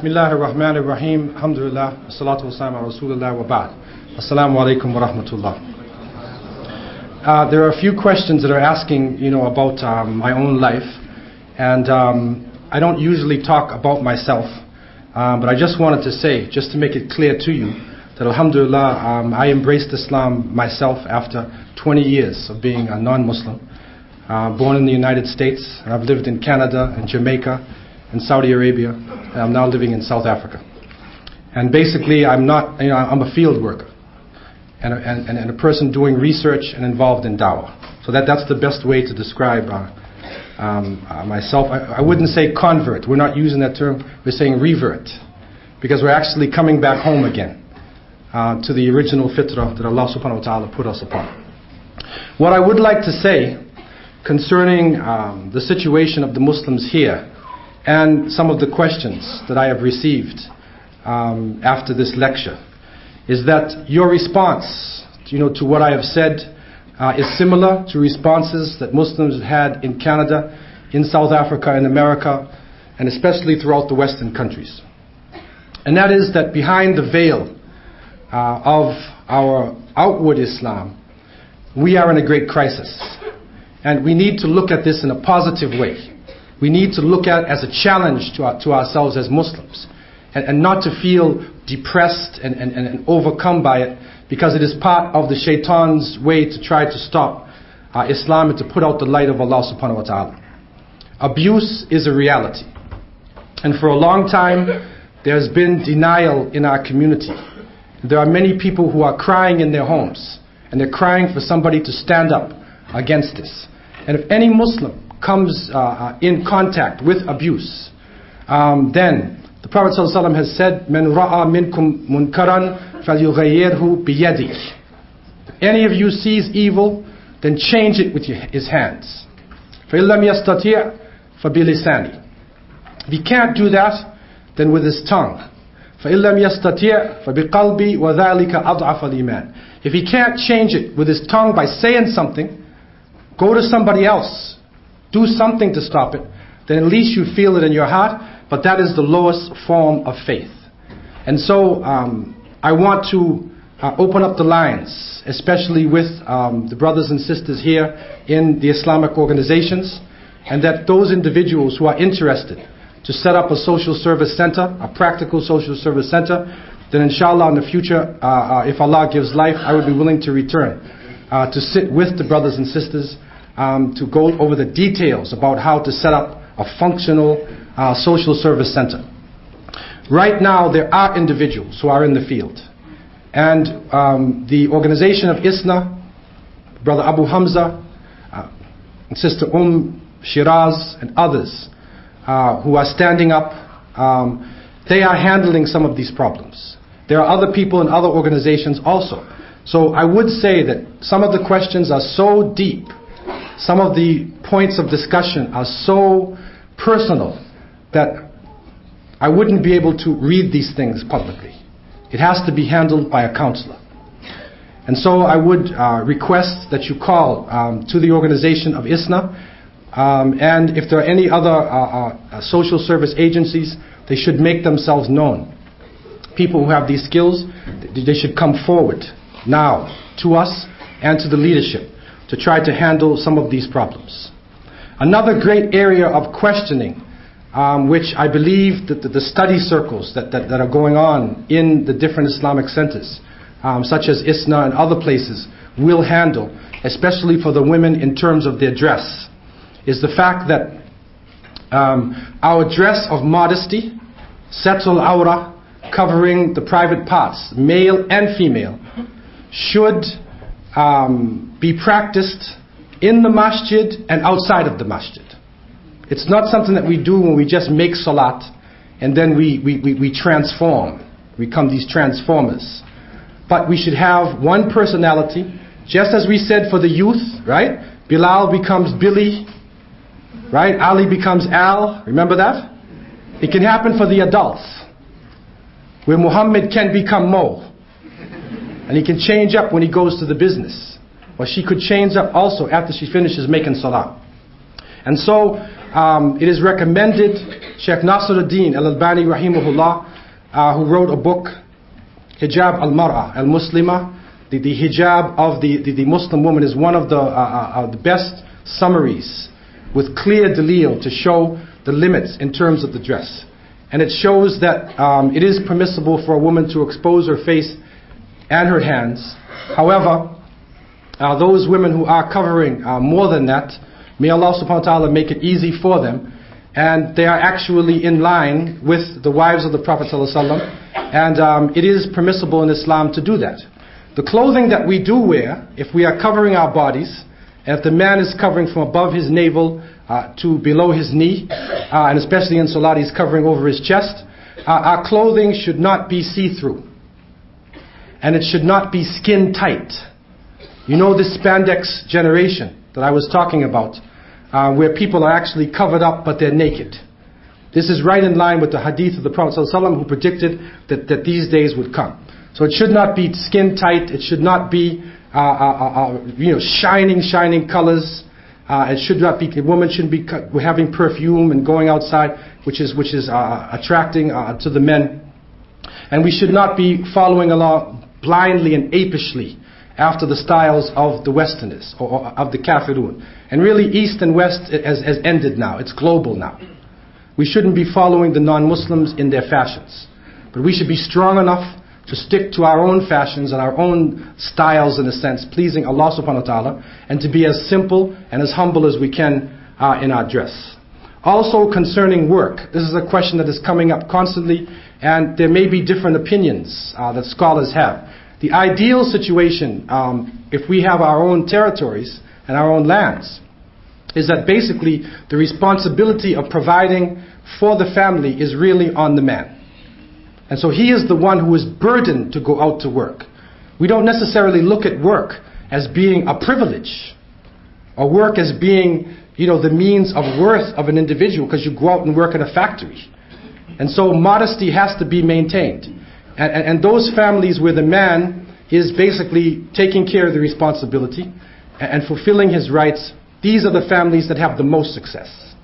Bismillah ar-Rahman ar-Rahim. Alhamdulillah. Salatu wassalam ala Rasulullah wa ba'd. Assalamu alaikum wa rahmatullah. There are a few questions that are asking, about my own life. And I don't usually talk about myself. But I just wanted to say, just to make it clear to you, that alhamdulillah, I embraced Islam myself after 20 years of being a non-Muslim. Born in the United States, and I've lived in Canada and Jamaica and Saudi Arabia, and I'm now living in South Africa. And basically, I'm a field worker and a person doing research and involved in dawah. So that's the best way to describe myself. I wouldn't say convert. We're not using that term. We're saying revert, because we're actually coming back home again to the original fitrah that Allah subhanahu wa ta'ala put us upon. What I would like to say concerning the situation of the Muslims here and some of the questions that I have received after this lecture is that your response to what I have said is similar to responses that Muslims had in Canada, in South Africa, in America, and especially throughout the Western countries. And that is that behind the veil of our outward Islam, we are in a great crisis. And we need to look at this in a positive way. We need to look at it as a challenge to ourselves as Muslims, and not to feel depressed and overcome by it, because it is part of the shaitan's way to try to stop Islam and to put out the light of Allah subhanahu wa ta'ala. Abuse is a reality. And for a long time, there's been denial in our community. There are many people who are crying in their homes, and they're crying for somebody to stand up against this. And if any Muslim comes in contact with abuse, then the Prophet ﷺ has said, "Men ra'a minkum munkaran falyughayyirhu biyadihi." If any of you sees evil, then change it with his hands. فَإِن لَمْ يَسْتَطِيعْ فَبِلِسَانِهِ. If he can't do that, then with his tongue. فَإِن لَمْ يَسْتَطِيعْ فَبِقَلْبِي وَذَلِكَ أَضْعَفَ الْإِيمَانِ. If he can't change it with his tongue by saying something, go to somebody else, do something to stop it, then at least you feel it in your heart, but that is the lowest form of faith. And so I want to open up the lines, especially with the brothers and sisters here in the Islamic organizations, and that those individuals who are interested to set up a social service center, a practical social service center, then inshallah in the future, if Allah gives life, I would be willing to return to sit with the brothers and sisters to go over the details about how to set up a functional social service center. Right now, there are individuals who are in the field. And the organization of ISNA, Brother Abu Hamza, and Sister Shiraz, and others who are standing up, they are handling some of these problems. There are other people in other organizations also. So I would say that some of the questions are so deep, some of the points of discussion are so personal that I wouldn't be able to read these things publicly. It has to be handled by a counselor. And so I would request that you call to the organization of ISNA, and if there are any other social service agencies, they should make themselves known. People who have these skills, they should come forward now to us and to the leadership to try to handle some of these problems. Another great area of questioning, which I believe that the study circles that are going on in the different Islamic centers, such as ISNA and other places, will handle, especially for the women in terms of their dress, is the fact that our dress of modesty, satul awra, covering the private parts, male and female, should be practiced in the masjid and outside of the masjid. It's not something that we do when we just make salat and then we transform. We become these transformers. But we should have one personality, just as we said for the youth, right? Bilal becomes Billy, right? Ali becomes Al. Remember that? It can happen for the adults, where Muhammad can become Mo. And he can change up when he goes to the business. Or she could change up also after she finishes making salah. And so it is recommended, Sheikh Nasiruddin al-Albani rahimahullah, who wrote a book, Hijab al-Mar'a al-Muslima, the hijab of the Muslim woman, is one of the best summaries with clear dalil to show the limits in terms of the dress. And it shows that it is permissible for a woman to expose her face and her hands. However, those women who are covering more than that, may Allah subhanahu wa ta'ala make it easy for them, and they are actually in line with the wives of the Prophet sallallahu alaihi wasallam, and it is permissible in Islam to do that. The clothing that we do wear, if we are covering our bodies, and if the man is covering from above his navel to below his knee, and especially in Salat he's covering over his chest, our clothing should not be see-through. And it should not be skin tight. You know this spandex generation that I was talking about, where people are actually covered up but they're naked. This is right in line with the hadith of the Prophet ﷺ, who predicted that these days would come. So it should not be skin tight. It should not be shining colors. It should not be. A woman shouldn't be having perfume and going outside, which is attracting to the men. And we should not be following along blindly and apishly after the styles of the Westerners or of the Kafirun. And really, East and West has ended now. It's global now. We shouldn't be following the non-Muslims in their fashions, but we should be strong enough to stick to our own fashions and our own styles, in a sense, pleasing Allah subhanahu wa ta'ala, and to be as simple and as humble as we can in our dress. Also concerning work, this is a question that is coming up constantly, and there may be different opinions that scholars have. The ideal situation, if we have our own territories and our own lands, is that basically the responsibility of providing for the family is really on the man. And so he is the one who is burdened to go out to work. We don't necessarily look at work as being a privilege, or work as being, the means of worth of an individual, because you go out and work in a factory. And so modesty has to be maintained. And those families where the man is basically taking care of the responsibility and fulfilling his rights, these are the families that have the most success.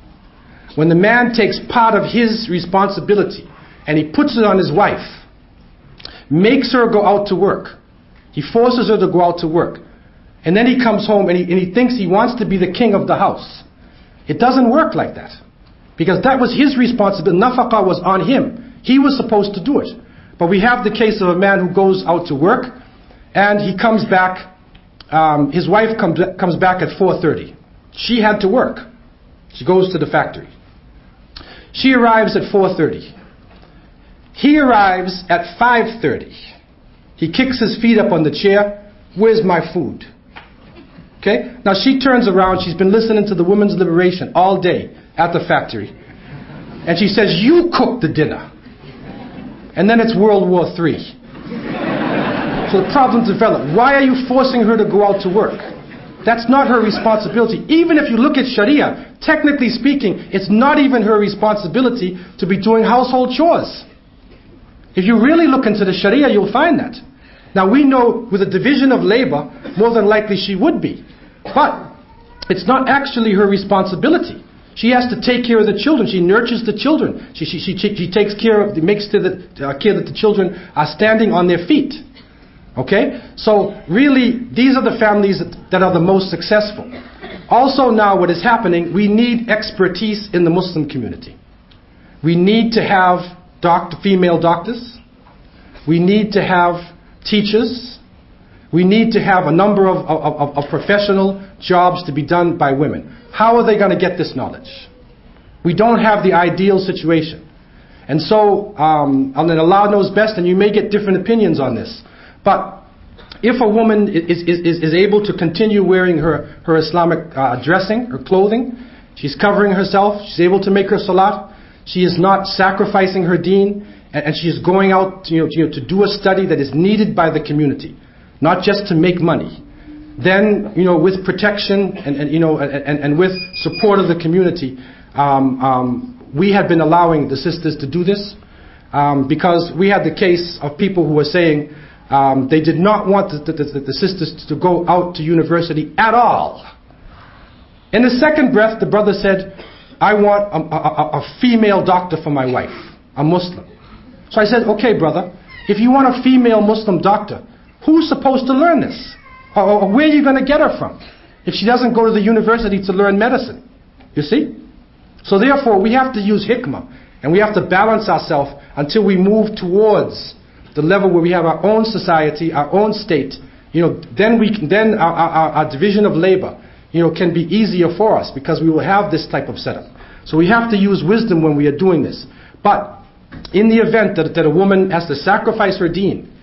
When the man takes part of his responsibility and he puts it on his wife, makes her go out to work, he forces her to go out to work, and then he comes home and he thinks he wants to be the king of the house. It doesn't work like that, because that was his responsibility. Nafaqah was on him. He was supposed to do it. But we have the case of a man who goes out to work and he comes back, his wife comes back at 4:30. She had to work. She goes to the factory. She arrives at 4:30. He arrives at 5:30. He kicks his feet up on the chair. Where's my food? Okay? Now she turns around. She's been listening to the women's liberation all day at the factory. And she says, you cook the dinner. And then it's World War III. So the problem developed. Why are you forcing her to go out to work? That's not her responsibility. Even if you look at Sharia, technically speaking, it's not even her responsibility to be doing household chores. If you really look into the Sharia, you'll find that. Now we know with a division of labor, more than likely she would be. But it's not actually her responsibility. She has to take care of the children. She nurtures the children. She takes care of, makes care that the children are standing on their feet. Okay? So really, these are the families that are the most successful. Also now what is happening, we need expertise in the Muslim community. We need to have female doctors. We need to have teachers. We need to have a number of professional jobs to be done by women. How are they going to get this knowledge? We don't have the ideal situation. And so, and Allah knows best, and you may get different opinions on this. But if a woman is able to continue wearing her Islamic dressing, her clothing, she's covering herself, she's able to make her salat, she is not sacrificing her deen, and she is going out to do a study that is needed by the community, not just to make money. Then, with protection and with support of the community, we have been allowing the sisters to do this, because we had the case of people who were saying they did not want the sisters to go out to university at all. In the second breath, the brother said, I want a female doctor for my wife, a Muslim. So I said, okay, brother, if you want a female Muslim doctor, who's supposed to learn this? Or where are you going to get her from if she doesn't go to the university to learn medicine? You see? So therefore, we have to use hikmah, and we have to balance ourselves until we move towards the level where we have our own society, our own state. Then our division of labor, can be easier for us because we will have this type of setup. So we have to use wisdom when we are doing this. But in the event that a woman has to sacrifice her deen,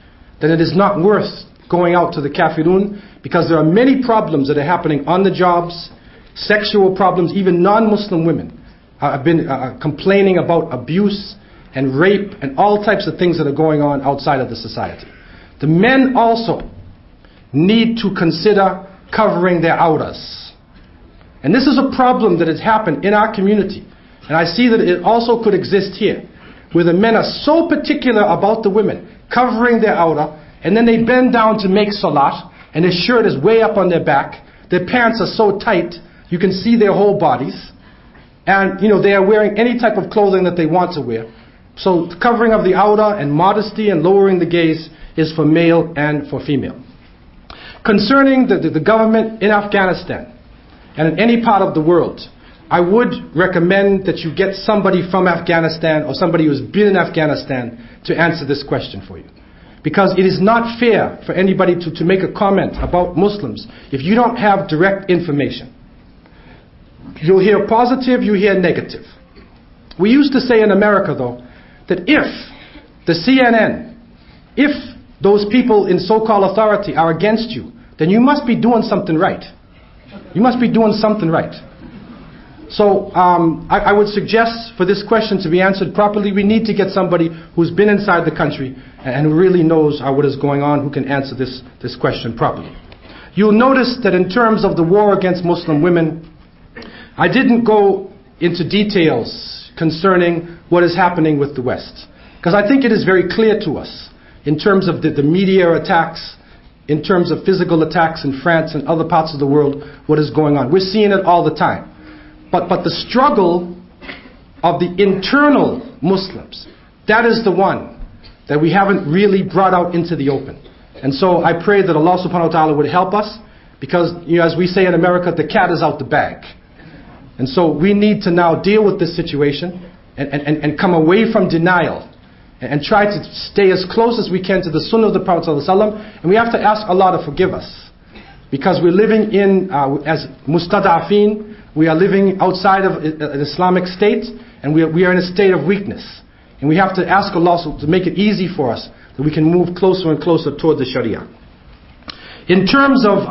then it is not worth going out to the kafirun, because there are many problems that are happening on the jobs, sexual problems. Even non-Muslim women have been complaining about abuse and rape and all types of things that are going on outside of the society. The men also need to consider covering their auras. And this is a problem that has happened in our community. And I see that it also could exist here, where the men are so particular about the women covering their aura, and then they bend down to make salat, and their shirt is way up on their back, their pants are so tight, you can see their whole bodies, and they are wearing any type of clothing that they want to wear. So the covering of the aura and modesty and lowering the gaze is for male and for female. Concerning the government in Afghanistan and in any part of the world, I would recommend that you get somebody from Afghanistan or somebody who's been in Afghanistan to answer this question for you. Because it is not fair for anybody to make a comment about Muslims if you don't have direct information. You'll hear positive, you hear negative. We used to say in America, though, that if the CNN, if those people in so-called authority are against you, then you must be doing something right. You must be doing something right. So I would suggest for this question to be answered properly, we need to get somebody who's been inside the country and who really knows what is going on, who can answer this question properly. You'll notice that in terms of the war against Muslim women, I didn't go into details concerning what is happening with the West. Because I think it is very clear to us in terms of the media attacks, in terms of physical attacks in France and other parts of the world, what is going on. We're seeing it all the time. But the struggle of the internal Muslims, that is the one that we haven't really brought out into the open. And so I pray that Allah subhanahu wa ta'ala would help us, because as we say in America, the cat is out the bag. And so we need to now deal with this situation and come away from denial and try to stay as close as we can to the sunnah of the Prophet ﷺ. And we have to ask Allah to forgive us, because we're living in, as mustada'afin, we are living outside of an Islamic state, and we are in a state of weakness. And we have to ask Allah to make it easy for us, that we can move closer and closer toward the Sharia. In terms of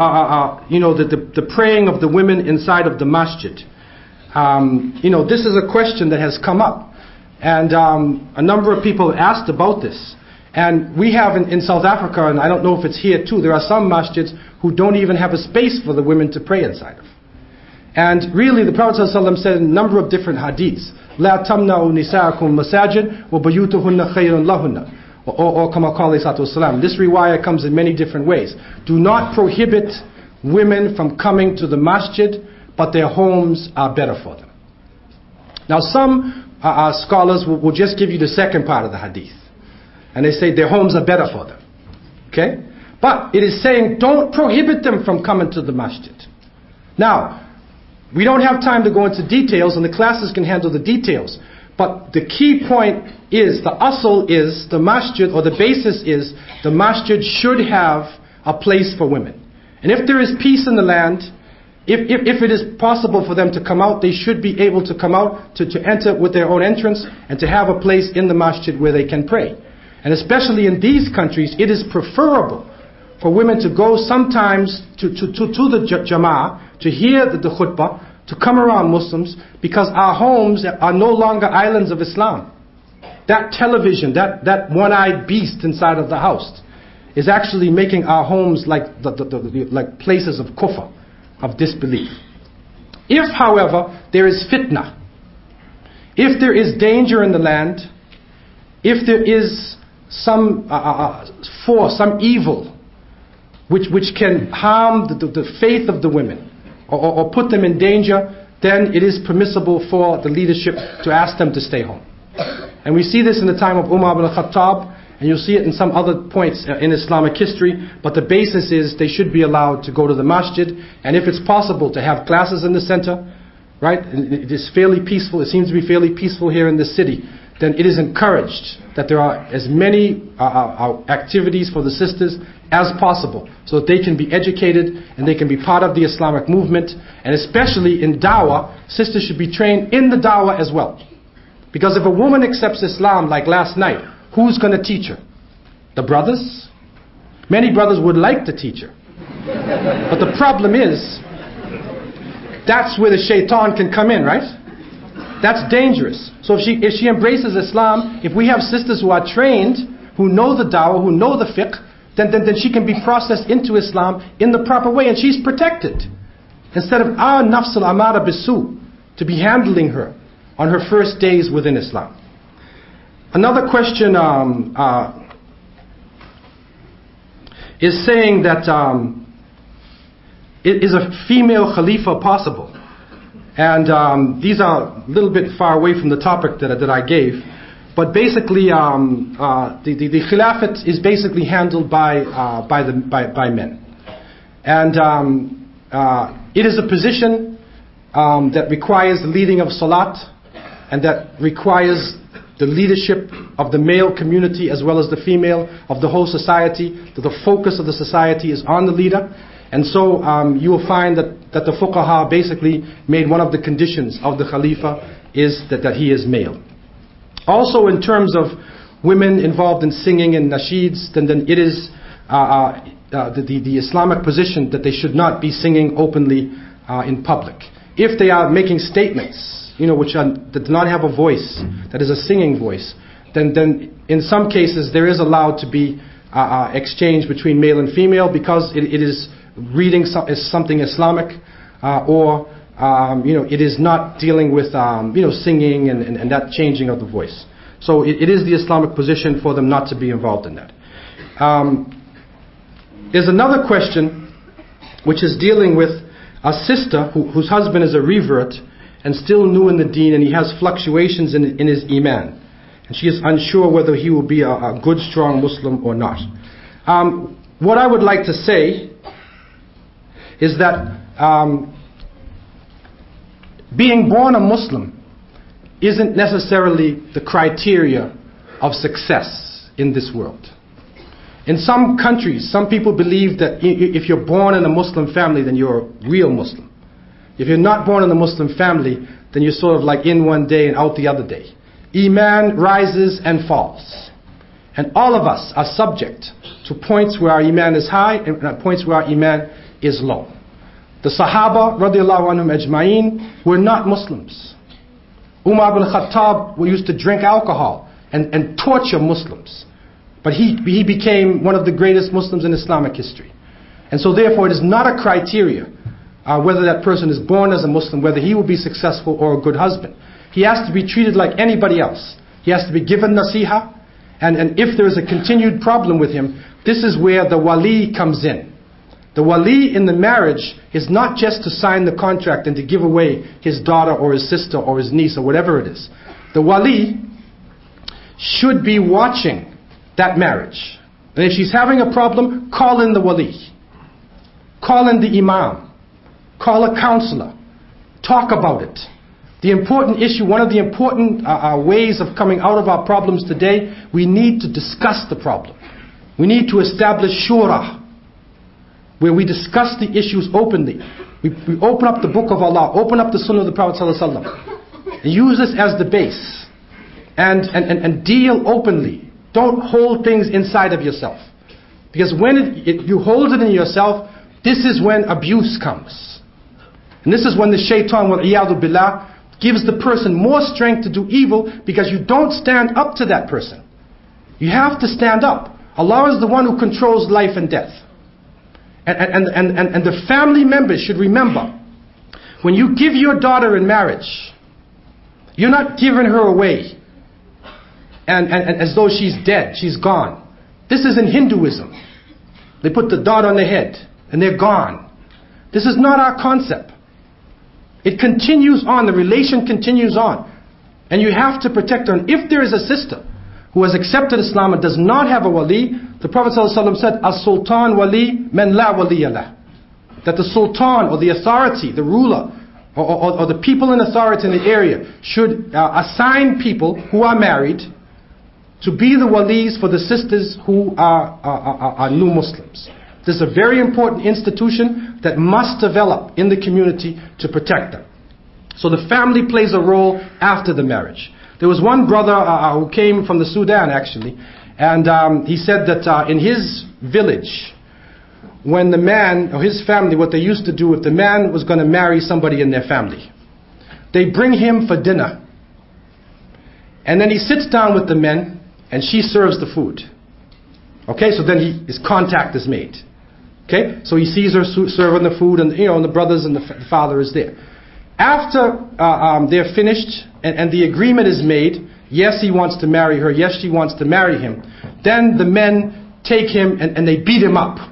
the praying of the women inside of the masjid, this is a question that has come up. And a number of people have asked about this. And we have in South Africa, and I don't know if it's here too, there are some masjids who don't even have a space for the women to pray inside of. And really the Prophet ﷺ said in a number of different hadiths, لا تمنعوا نساءكم مساجد وبيوتهن خير لهن, or كما قال عليه الصلاة والسلام. This riwayah comes in many different ways. Do not prohibit women from coming to the masjid, but their homes are better for them. Now some scholars will just give you the second part of the hadith, and they say their homes are better for them. Okay? But it is saying don't prohibit them from coming to the masjid. Now, we don't have time to go into details, and the classes can handle the details. But the key point is, the asl is, the masjid, or the basis is, the masjid should have a place for women. And if there is peace in the land, if it is possible for them to come out, they should be able to come out, to enter with their own entrance, and to have a place in the masjid where they can pray. And especially in these countries, it is preferable for women to go sometimes to the jama'ah, to hear the khutbah, to come around Muslims, because our homes are no longer islands of Islam. That television, that one-eyed beast inside of the house is actually making our homes like like places of kufr, of disbelief. If, however, there is fitna, if there is danger in the land, if there is some force, some evil, which can harm the faith of the women, or put them in danger, then it is permissible for the leadership to ask them to stay home. And we see this in the time of Umar ibn al-Khattab, and you'll see it in some other points in Islamic history, but the basis is they should be allowed to go to the masjid, and if it's possible to have classes in the center, right, it is fairly peaceful, it seems to be fairly peaceful here in this city, then it is encouraged that there are as many activities for the sisters as possible so that they can be educated and they can be part of the Islamic movement, and especially in da'wah, sisters should be trained in the da'wah as well. Because if a woman accepts Islam like last night, who's going to teach her? The brothers? Many brothers would like to teach her. But the problem is, that's where the shaitan can come in, right? That's dangerous. So if she embraces Islam, if we have sisters who are trained, who know the da'wah, who know the fiqh, then she can be processed into Islam in the proper way, and she's protected. Instead of our nafs al-amara bisu to be handling her on her first days within Islam. Another question is saying that is a female khalifa possible? And these are a little bit far away from the topic that I gave. But basically, the khilafat is basically handled by men. And it is a position that requires the leading of salat, and that requires the leadership of the male community as well as the female, of the whole society. That the focus of the society is on the leader. And so you will find that the fuqaha basically made one of the conditions of the khalifa is that he is male. Also in terms of women involved in singing and nasheeds, then it is the Islamic position that they should not be singing openly in public. If they are making statements, that do not have a voice, that is a singing voice, then in some cases there is allowed to be exchange between male and female, because it is reading something Islamic, or it is not dealing with singing and that changing of the voice. So it is the Islamic position for them not to be involved in that. There's another question which is dealing with a sister whose husband is a revert and still new in the deen, and he has fluctuations in his iman, and she is unsure whether he will be a good, strong Muslim or not. What I would like to say is that being born a Muslim isn't necessarily the criteria of success in this world. In some countries, some people believe that if you're born in a Muslim family, then you're a real Muslim. If you're not born in a Muslim family, then you're sort of like in one day and out the other day. Iman rises and falls. And all of us are subject to points where our iman is high and points where our iman is low. The Sahaba, radiallahu anhum ajma'een, were not Muslims. Umar ibn al-Khattab used to drink alcohol and torture Muslims. But he became one of the greatest Muslims in Islamic history. And so therefore it is not a criteria whether that person is born as a Muslim, whether he will be successful or a good husband. He has to be treated like anybody else. He has to be given nasiha. And if there is a continued problem with him, this is where the wali comes in. The wali in the marriage is not just to sign the contract and to give away his daughter or his sister or his niece or whatever it is. The wali should be watching that marriage. And if she's having a problem, call in the wali. Call in the imam. Call a counselor. Talk about it. The important issue, one of the important ways of coming out of our problems today, we need to discuss the problem. We need to establish shura, where we discuss the issues openly. We open up the book of Allah, open up the sunnah of the Prophet ﷺ, and use this as the base. And deal openly. Don't hold things inside of yourself. Because when you hold it in yourself, this is when abuse comes. And this is when the shaitan, wal-iyadu billah, gives the person more strength to do evil, because you don't stand up to that person. You have to stand up. Allah is the one who controls life and death. And the family members should remember, when you give your daughter in marriage, you're not giving her away and as though she's dead, she's gone. This is in Hinduism. They put the dot on the head and they're gone. This is not our concept. It continues on. The relation continues on. And you have to protect her. And if there is a sister who has accepted Islam and does not have a wali, the Prophet ﷺ said, As-Sultan wali man la waliya lah. That the sultan or the authority, the ruler, or the people in authority in the area should assign people who are married to be the walis for the sisters who are new Muslims. This is a very important institution that must develop in the community to protect them. So the family plays a role after the marriage. There was one brother who came from the Sudan actually, and he said that in his village, when the man or his family, what they used to do if the man was going to marry somebody in their family, they bring him for dinner. And then he sits down with the men and she serves the food. Okay, so then his contact is made. Okay, so he sees her serving the food, and and the brothers and the father is there. After they're finished and the agreement is made, yes, he wants to marry her, yes, she wants to marry him, then the men take him and they beat him up.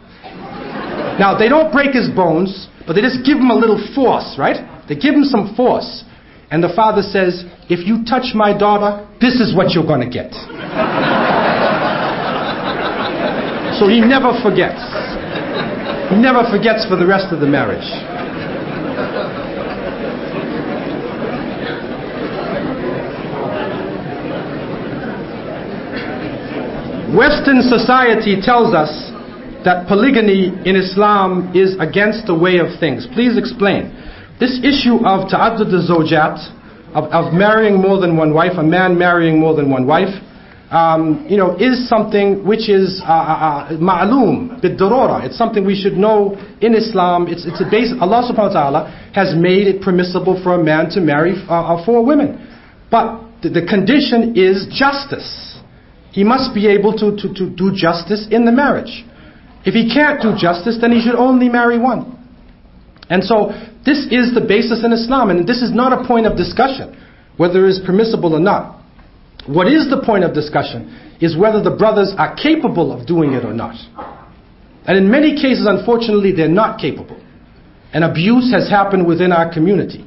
Now, they don't break his bones, but they just give him a little force, right? They give him some force. And the father says, if you touch my daughter, this is what you're going to get. So he never forgets. He never forgets for the rest of the marriage. Western society tells us that polygamy in Islam is against the way of things. Please explain. This issue of ta'addud al-zawjat, of marrying more than one wife, a man marrying more than one wife, is something which is ma'loom, bid-darura. It's something we should know in Islam. It's a base. Allah subhanahu wa ta'ala has made it permissible for a man to marry 4 women. But the condition is justice. He must be able to do justice in the marriage. If he can't do justice, then he should only marry one. And so this is the basis in Islam, and this is not a point of discussion, whether it is permissible or not. What is the point of discussion is whether the brothers are capable of doing it or not. And in many cases, unfortunately, they're not capable. And abuse has happened within our community.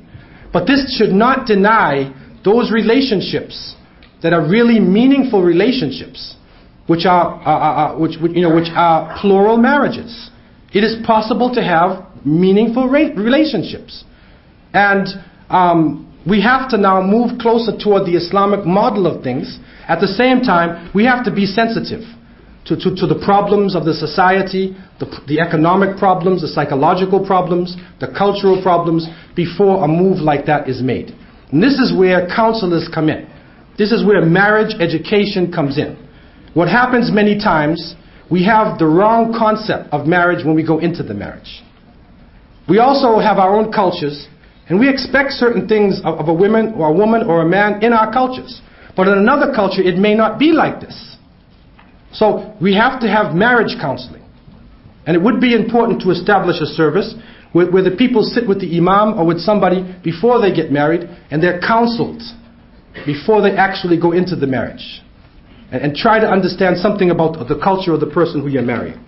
But this should not deny those relationships that are really meaningful relationships, which are plural marriages. It is possible to have meaningful relationships. And we have to now move closer toward the Islamic model of things. At the same time, we have to be sensitive to the problems of the society, the economic problems, the psychological problems, the cultural problems, before a move like that is made. And this is where counselors come in. This is where marriage education comes in. What happens many times, we have the wrong concept of marriage when we go into the marriage. We also have our own cultures, and we expect certain things of a woman or a man in our cultures. But in another culture, it may not be like this. So we have to have marriage counseling. And it would be important to establish a service where the people sit with the imam or with somebody before they get married, and they're counseled before they actually go into the marriage. And try to understand something about the culture of the person who you're marrying.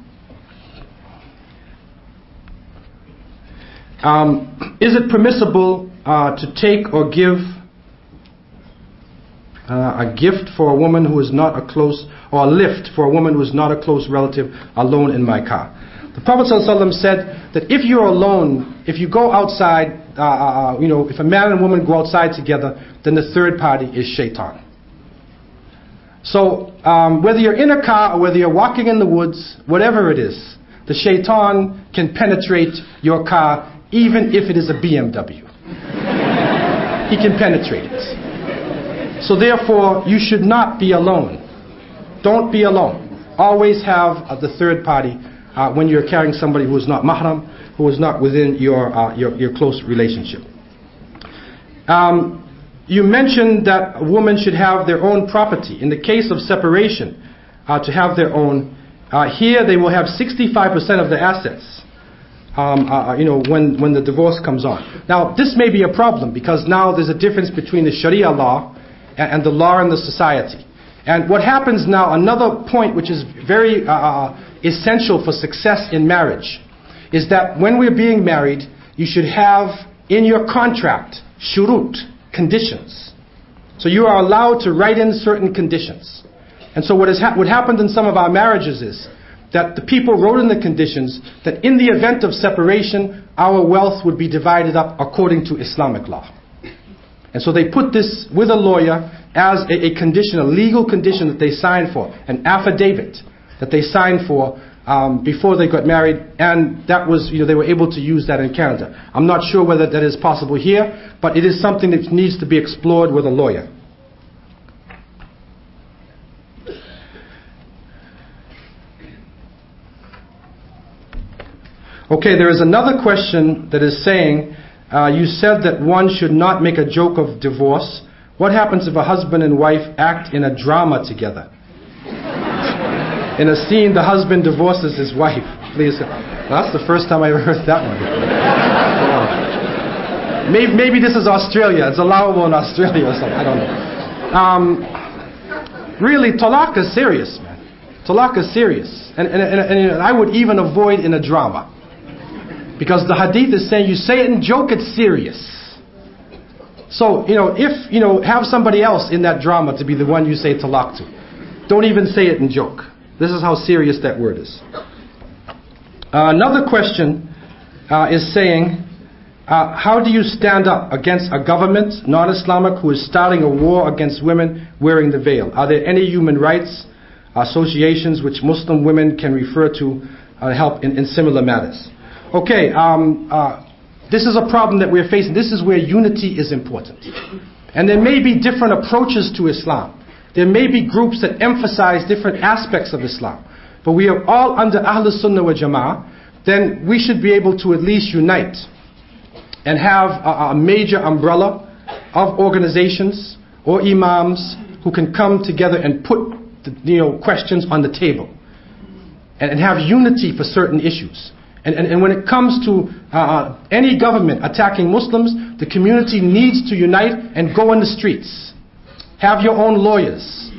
Is it permissible to take or give a gift for a woman who is not a close, or a lift for a woman who is not a close relative alone in my car? The Prophet ﷺ said that if you're alone, if you go outside, if a man and a woman go outside together, then the third party is shaitan. So whether you're in a car or whether you're walking in the woods, whatever it is, the shaitan can penetrate your car even if it is a BMW. He can penetrate it. So therefore, you should not be alone. Don't be alone. Always have the third party when you're carrying somebody who is not mahram, who is not within your close relationship. You mentioned that a woman should have their own property. In the case of separation, to have their own, here they will have 65% of the assets, when the divorce comes on. Now, this may be a problem because now there's a difference between the Sharia law and the law in the society. And what happens now, another point which is very essential for success in marriage, is that when we're being married, you should have in your contract, shurut, conditions. So you are allowed to write in certain conditions. And so what happened in some of our marriages is that the people wrote in the conditions that in the event of separation, our wealth would be divided up according to Islamic law. And so they put this with a lawyer as a condition, a legal condition that they signed for, an affidavit that they signed for before they got married, and that was, they were able to use that in Canada. I'm not sure whether that is possible here, but it is something that needs to be explored with a lawyer. Okay, there is another question that is saying, you said that one should not make a joke of divorce. What happens if a husband and wife act in a drama together? In a scene, the husband divorces his wife. Please. That's the first time I ever heard that one. Maybe this is Australia. It's allowable in Australia or something. I don't know. Really, talaq is serious, man. Talaq is serious. And I would even avoid in a drama. Because the hadith is saying, you say it in joke, it's serious. So, if, have somebody else in that drama to be the one you say talaq to. Don't even say it in joke. This is how serious that word is. Another question is saying, how do you stand up against a government, non-Islamic, who is starting a war against women wearing the veil? Are there any human rights associations which Muslim women can refer to help in similar matters? Okay, this is a problem that we're facing. This is where unity is important. And there may be different approaches to Islam. There may be groups that emphasize different aspects of Islam. But we are all under Ahl Sunnah wa Jama'ah. Then we should be able to at least unite and have a major umbrella of organizations or imams who can come together and put questions on the table and have unity for certain issues. And when it comes to any government attacking Muslims, the community needs to unite and go in the streets. Have your own lawyers.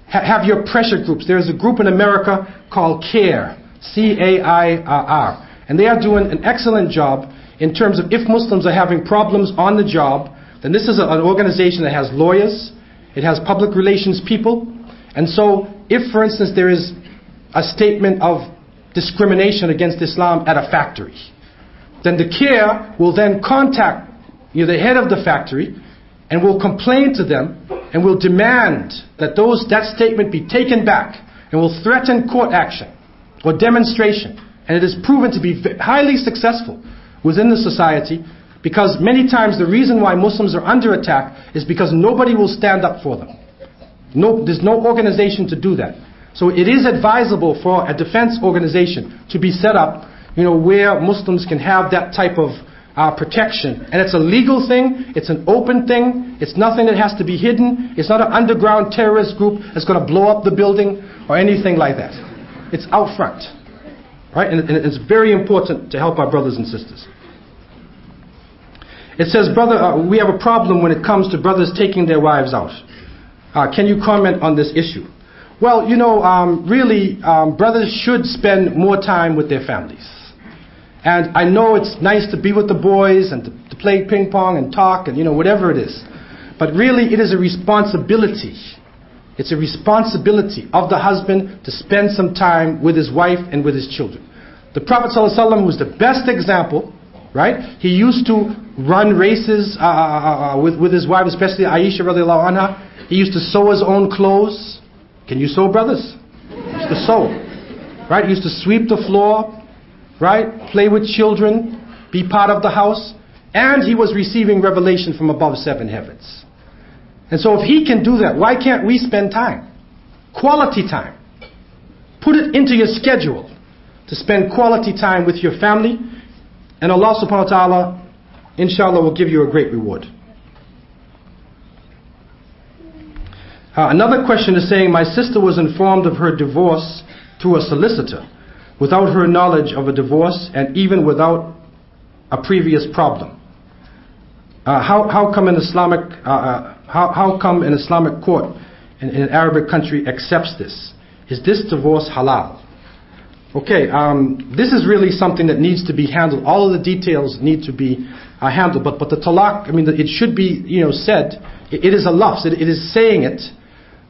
Have your pressure groups. There's a group in America called CAIR, C-A-I-R. And they are doing an excellent job in terms of if Muslims are having problems on the job, then this is an organization that has lawyers, it has public relations people. And so if, for instance, there is a statement of discrimination against Islam at a factory, then the CAIR will then contact the head of the factory and will complain to them and will demand that that statement be taken back and will threaten court action or demonstration. And it is proven to be highly successful within the society, because many times the reason why Muslims are under attack is because nobody will stand up for them. There's no organization to do that. So it is advisable for a defense organization to be set up, where Muslims can have that type of protection. And it's a legal thing, it's an open thing, it's nothing that has to be hidden, it's not an underground terrorist group that's going to blow up the building or anything like that. It's out front. Right? And it's very important to help our brothers and sisters. It says, brother, we have a problem when it comes to brothers taking their wives out. Can you comment on this issue? Well, really, brothers should spend more time with their families. And I know it's nice to be with the boys and to play ping pong and talk and, whatever it is. But really, it is a responsibility. It's a responsibility of the husband to spend some time with his wife and with his children. The Prophet ﷺ was the best example, right? He used to run races with his wife, especially Aisha radiallahu anha. He used to sew his own clothes. Can you sew, brothers? He used to sew. Right? He used to sweep the floor. Right? Play with children. Be part of the house. And he was receiving revelation from above 7 heavens. And so if he can do that, why can't we spend time? Quality time. Put it into your schedule to spend quality time with your family. And Allah subhanahu wa ta'ala, inshallah, will give you a great reward. Another question is saying, my sister was informed of her divorce through a solicitor without her knowledge of a divorce and even without a previous problem. How come an Islamic court in an Arabic country accepts this? Is this divorce halal? Okay, this is really something that needs to be handled. All of the details need to be handled. But the talaq, I mean, it should be, said. It is a lafz. It is saying it,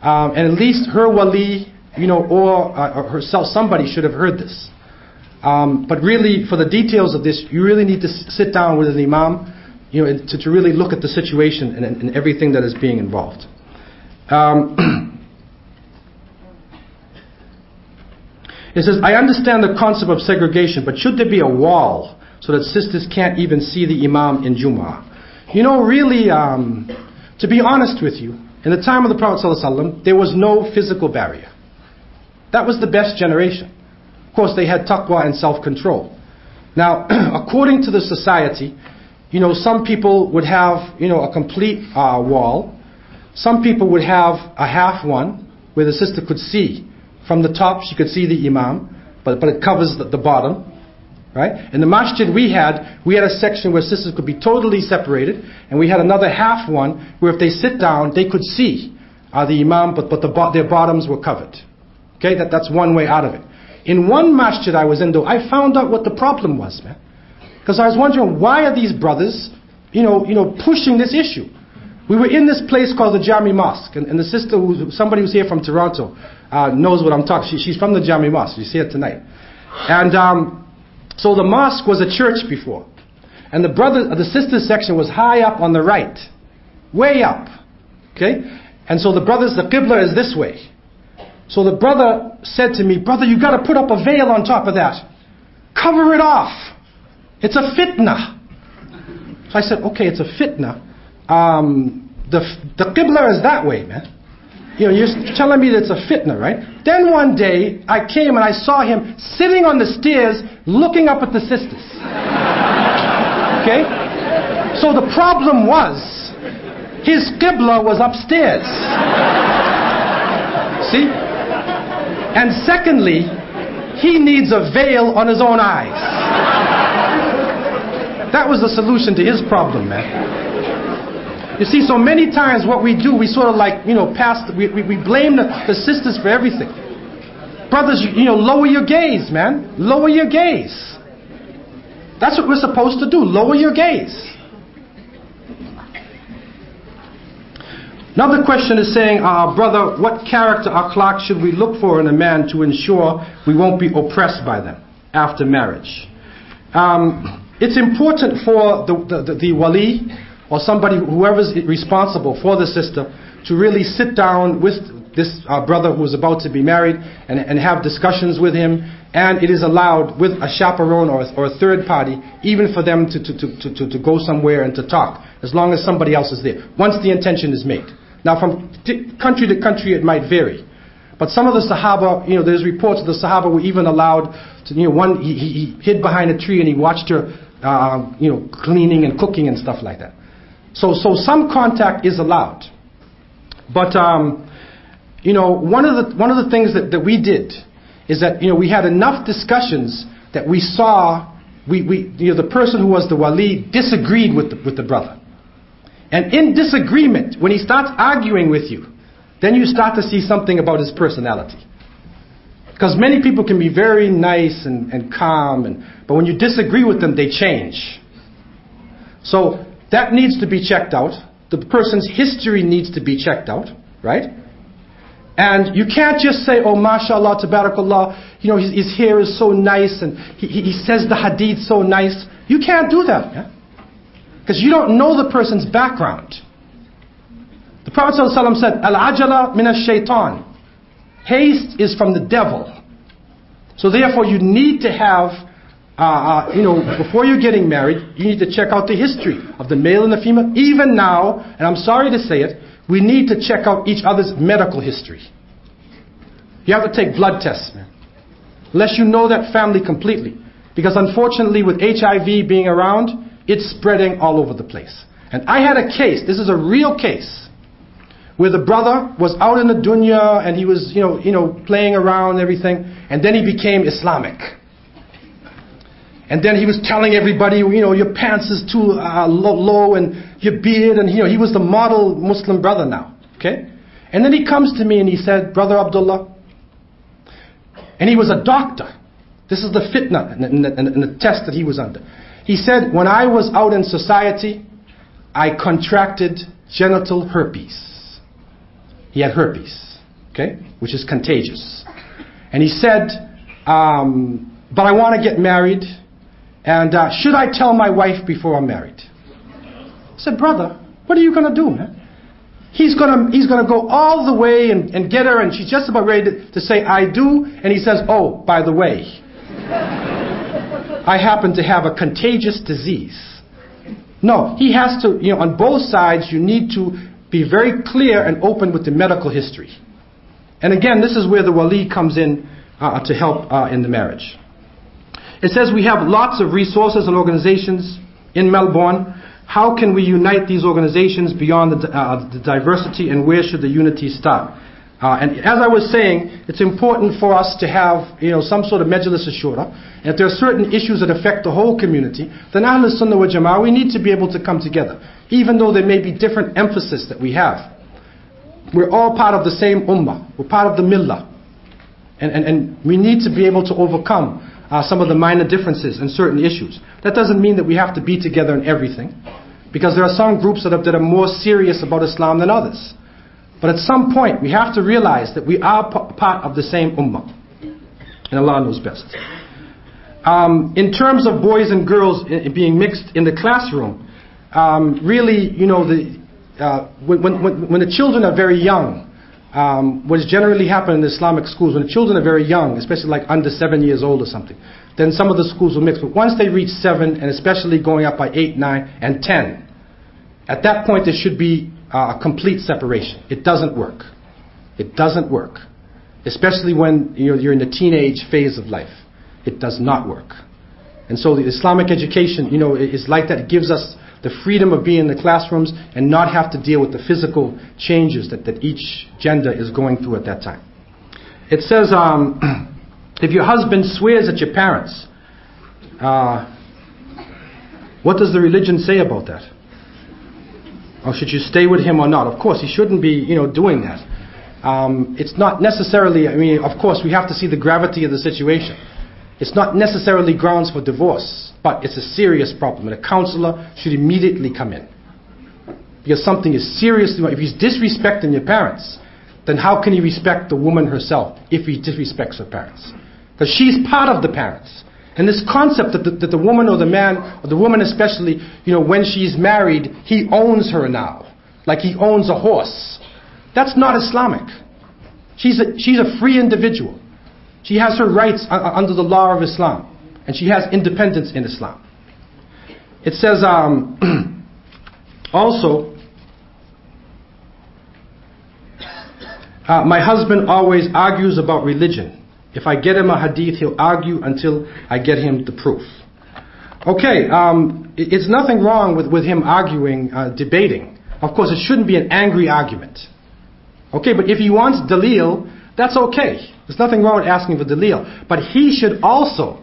and at least her wali, or herself, somebody should have heard this. But really, for the details of this, you really need to sit down with an imam, to really look at the situation and everything that is being involved. It says, I understand the concept of segregation, but should there be a wall so that sisters can't even see the imam in Jumu'ah? Really, to be honest with you, in the time of the Prophet ﷺ, there was no physical barrier. That was the best generation. Of course, they had taqwa and self-control. Now, according to the society, some people would have, a complete wall. Some people would have a half one where the sister could see. From the top, she could see the imam, but it covers the bottom, right? In the masjid we had a section where sisters could be totally separated, and we had another half one where if they sit down, they could see the imam, but their bottoms were covered. Okay, that's one way out of it. In one masjid I was in, though, I found out what the problem was, man. Because I was wondering, why are these brothers, pushing this issue? We were in this place called the Jami Mosque, and the sister, somebody who's here from Toronto, knows what I'm talking. She's from the Jami Mosque. You see it tonight. And so the mosque was a church before, and the sisters section was high up on the right, way up. Okay, and so the qibla is this way. So the brother said to me, brother, you got to put up a veil on top of that. Cover it off. It's a fitna. So I said, okay, it's a fitna. The qibla is that way, man. You're telling me that it's a fitna, right? Then one day, I came and I saw him sitting on the stairs looking up at the sisters. Okay? So the problem was, his qibla was upstairs. See? And secondly, he needs a veil on his own eyes. That was the solution to his problem, man. You see, so many times what we do, we sort of like, we blame the sisters for everything. Brothers, lower your gaze, man. Lower your gaze. That's what we're supposed to do. Lower your gaze. Another question is saying, brother, what character akhlaq should we look for in a man to ensure we won't be oppressed by them after marriage? It's important for the wali, or somebody, whoever's responsible for the sister, to really sit down with this brother who's about to be married and have discussions with him. And it is allowed with a chaperone or a third party, even for them to go somewhere and to talk, as long as somebody else is there, once the intention is made. Now, from country to country, it might vary. But some of the Sahaba, there's reports the Sahaba were even allowed to, one, he hid behind a tree and he watched her, cleaning and cooking and stuff like that. So some contact is allowed. But, one of the things that we did is that, we had enough discussions that we saw, the person who was the wali disagreed with the brother. And in disagreement, when he starts arguing with you, then you start to see something about his personality. Because many people can be very nice and calm, but when you disagree with them, they change. So that needs to be checked out. The person's history needs to be checked out, right? And you can't just say, oh, mashallah, tabarakallah, his hair is so nice and he says the hadith so nice. You can't do that, yeah? Because you don't know the person's background. The Prophet ﷺ said, al-ajala min ash-shaytan. Haste is from the devil. So therefore you need to have, before you're getting married, you need to check out the history of the male and the female. Even now, and I'm sorry to say it, we need to check out each other's medical history. You have to take blood tests, man. Unless you know that family completely. Because unfortunately with HIV being around, it's spreading all over the place. And I had a case, this is a real case, where the brother was out in the dunya and he was, playing around and everything, and then he became Islamic. And then he was telling everybody, your pants is too low and your beard, and he was the model Muslim brother now. Okay? And then he comes to me and he said, Brother Abdullah, and he was a doctor. This is the fitna and the test that he was under. He said, when I was out in society, I contracted genital herpes. He had herpes, okay, which is contagious. And he said, but I want to get married, and should I tell my wife before I'm married? I said, brother, what are you going to do, man? He's going to go all the way and get her, and she's just about ready to say, I do, and he says, oh, by the way, I happen to have a contagious disease. No, he has to, on both sides, you need to be very clear and open with the medical history. And again, this is where the wali comes in to help in the marriage. It says we have lots of resources and organizations in Melbourne. How can we unite these organizations beyond the diversity, and where should the unity start? And as I was saying, it's important for us to have some sort of majlis ashura. And if there are certain issues that affect the whole community, then Ahl Sunnah wa Jama'ah, we need to be able to come together. Even though there may be different emphasis that we have. We're all part of the same ummah. We're part of the millah. And we need to be able to overcome some of the minor differences in certain issues. That doesn't mean that we have to be together in everything, because there are some groups that are more serious about Islam than others. But at some point, we have to realize that we are part of the same ummah. And Allah knows best. In terms of boys and girls being mixed in the classroom, really, when the children are very young, what is generally happening in Islamic schools, when the children are very young, especially like under 7 years old or something, then some of the schools will mix. But once they reach 7, and especially going up by 8, 9, and 10, at that point there should be a complete separation. It doesn't work. It doesn't work. Especially when you're in the teenage phase of life. It does not work. And so the Islamic education, is like that. It gives us the freedom of being in the classrooms and not have to deal with the physical changes that each gender is going through at that time. It says, if your husband swears at your parents, what does the religion say about that? Or should you stay with him or not? Of course, he shouldn't be, doing that. It's not necessarily, of course, we have to see the gravity of the situation. It's not necessarily grounds for divorce, but it's a serious problem, and a counselor should immediately come in. Because something is seriously wrong. If he's disrespecting your parents, then how can he respect the woman herself if he disrespects her parents? Because she's part of the parents. And this concept that the woman or the man, or the woman especially, when she's married, he owns her now. Like he owns a horse. That's not Islamic. She's a free individual. She has her rights under the law of Islam. And she has independence in Islam. It says also, my husband always argues about religion. If I get him a hadith, he'll argue until I get him the proof. Okay, it's nothing wrong with him arguing, debating. Of course, it shouldn't be an angry argument. Okay, but if he wants dalil, that's okay. There's nothing wrong with asking for dalil. But he should also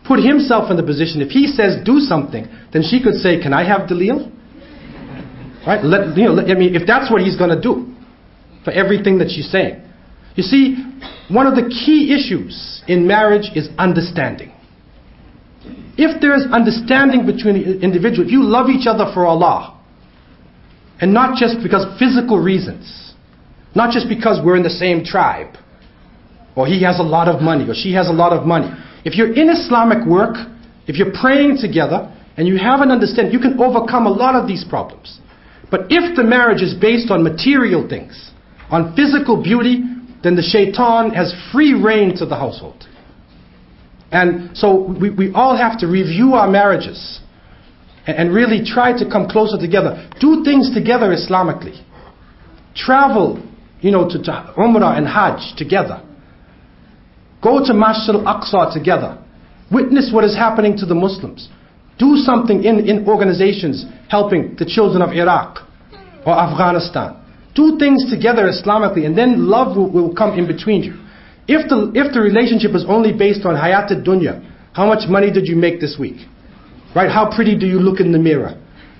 put himself in the position, if he says do something, then she could say, can I have dalil? Right? If that's what he's going to do for everything that she's saying. You see, one of the key issues in marriage is understanding. If there is understanding between the individual, if you love each other for Allah, and not just because physical reasons, not just because we're in the same tribe, or he has a lot of money, or she has a lot of money. If you're in Islamic work, if you're praying together, and you have an understanding, you can overcome a lot of these problems. But if the marriage is based on material things, on physical beauty, then the shaitan has free reign to the household. And so we all have to review our marriages and really try to come closer together. Do things together Islamically. Travel, to Umrah and Hajj together. Go to Masjid al-Aqsa together. Witness what is happening to the Muslims. Do something in organizations helping the children of Iraq or Afghanistan. Do things together Islamically, and then love will come in between you. If the relationship is only based on hayat ad-dunya, how much money did you make this week? Right? How pretty do you look in the mirror?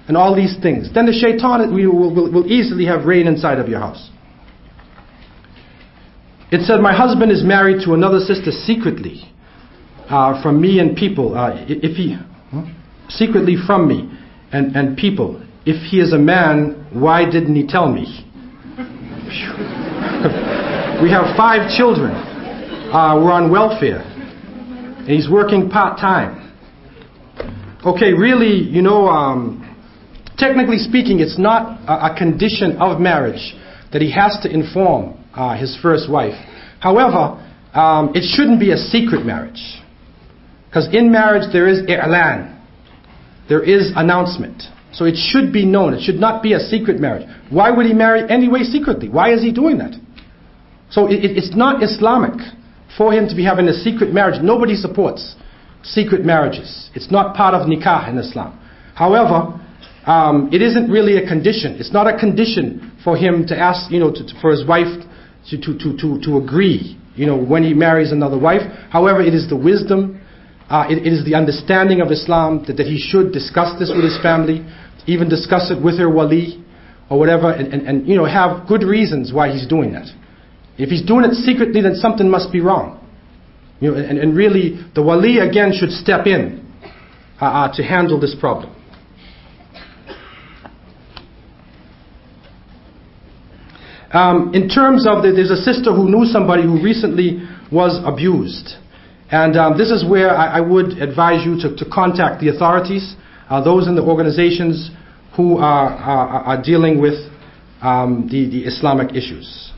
And all these things. Then the shaitan will easily have reign inside of your house. It said, my husband is married to another sister secretly. from me and people, secretly from me and people, if he is a man, why didn't he tell me? We have 5 children. We're on welfare. And he's working part-time. Okay, really, technically speaking, it's not a condition of marriage that he has to inform his first wife. However, it shouldn't be a secret marriage. Because in marriage there is i'lan. There is announcement. So it should be known. It should not be a secret marriage. Why would he marry anyway secretly? Why is he doing that? So it's not Islamic for him to be having a secret marriage. Nobody supports secret marriages. It's not part of nikah in Islam. However, it isn't really a condition. It's not a condition for him to ask, for his wife to agree, when he marries another wife. However, it is the wisdom, it is the understanding of Islam that he should discuss this with his family, even discuss it with her wali or whatever, and have good reasons why he's doing that. If he's doing it secretly, then something must be wrong. And really, the wali again should step in to handle this problem. In terms of, there's a sister who knew somebody who recently was abused. And this is where I would advise you to contact the authorities, those in the organizations who are dealing with the Islamic issues.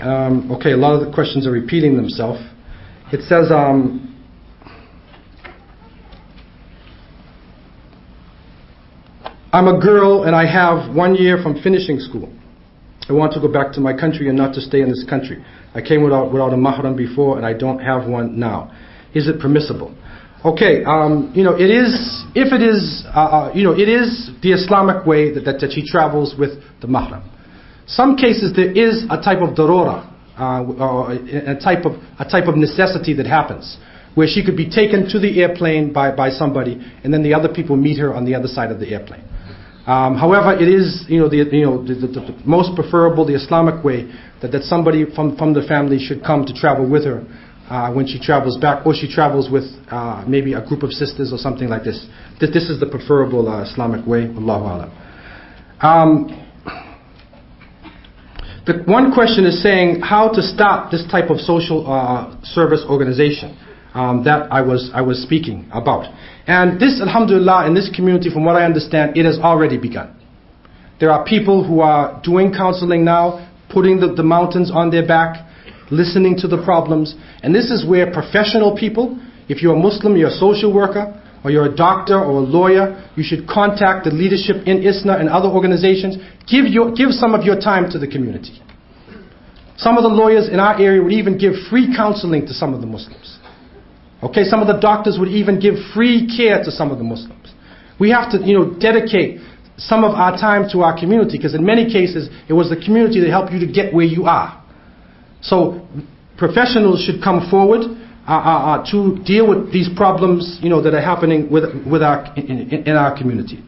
Okay, a lot of the questions are repeating themselves. It says, I'm a girl and I have 1 year from finishing school. I want to go back to my country and not to stay in this country. I came without a mahram before and I don't have one now. Is it permissible? Okay, it is, if it is, it is the Islamic way that she travels with the mahram. Some cases there is a type of darura, or a type of necessity that happens, where she could be taken to the airplane by somebody, and then the other people meet her on the other side of the airplane. However, it is the most preferable, the Islamic way, that somebody from the family should come to travel with her when she travels back, or she travels with maybe a group of sisters or something like this. This is the preferable Islamic way. Allahu Alam. The one question is saying how to stop this type of social service organization that I was speaking about. And this, alhamdulillah, in this community, from what I understand, it has already begun. There are people who are doing counseling now, putting the mountains on their back, listening to the problems. And this is where professional people, if you're a Muslim, you're a social worker, or you're a doctor or a lawyer, you should contact the leadership in ISNA and other organizations. Give some of your time to the community. Some of the lawyers in our area would even give free counseling to some of the Muslims. Okay, some of the doctors would even give free care to some of the Muslims. We have to, dedicate some of our time to our community, because in many cases, it was the community that helped you to get where you are. So, professionals should come forward to deal with these problems, that are happening in our community.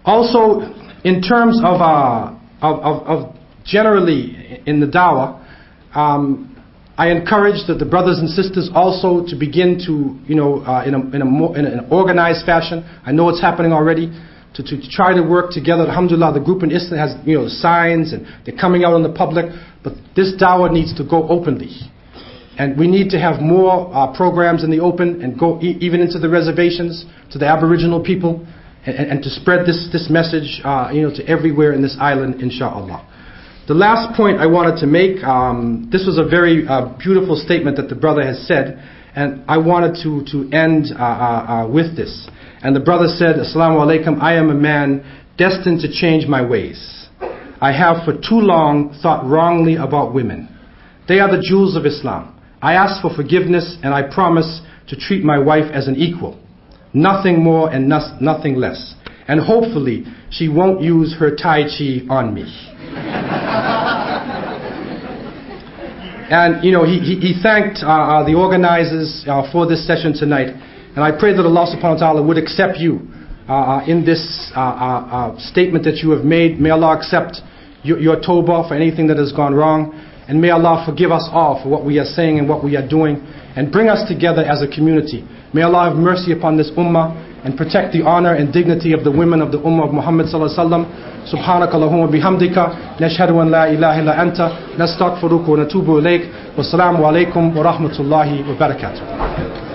Also, in terms of generally in the dawah, I encourage that the brothers and sisters also to begin to, in an organized fashion. I know it's happening already. To try to work together. Alhamdulillah, the group in Islam has, signs, and they're coming out in the public. But this dawah needs to go openly. And we need to have more programs in the open and go even into the reservations, to the Aboriginal people, and to spread this message, to everywhere in this island, inshallah. The last point I wanted to make, this was a very beautiful statement that the brother has said, and I wanted to end with this. And the brother said, Assalamu alaikum, I am a man destined to change my ways. I have for too long thought wrongly about women. They are the jewels of Islam. I ask for forgiveness and I promise to treat my wife as an equal. Nothing more and nothing less. And hopefully she won't use her Tai Chi on me. And he thanked the organizers for this session tonight. And I pray that Allah subhanahu wa ta'ala would accept you in this statement that you have made. May Allah accept your tawbah for anything that has gone wrong. And may Allah forgive us all for what we are saying and what we are doing, and bring us together as a community. May Allah have mercy upon this ummah and protect the honor and dignity of the women of the ummah of Muhammad sallallahu alaihi wasallam. Subhanaka Allahumma bihamdika, nashhadu an la ilaha illa anta, nastaghfiruka wa natubu ilayk. Wassalamu alaikum wa rahmatullahi wa barakatuh.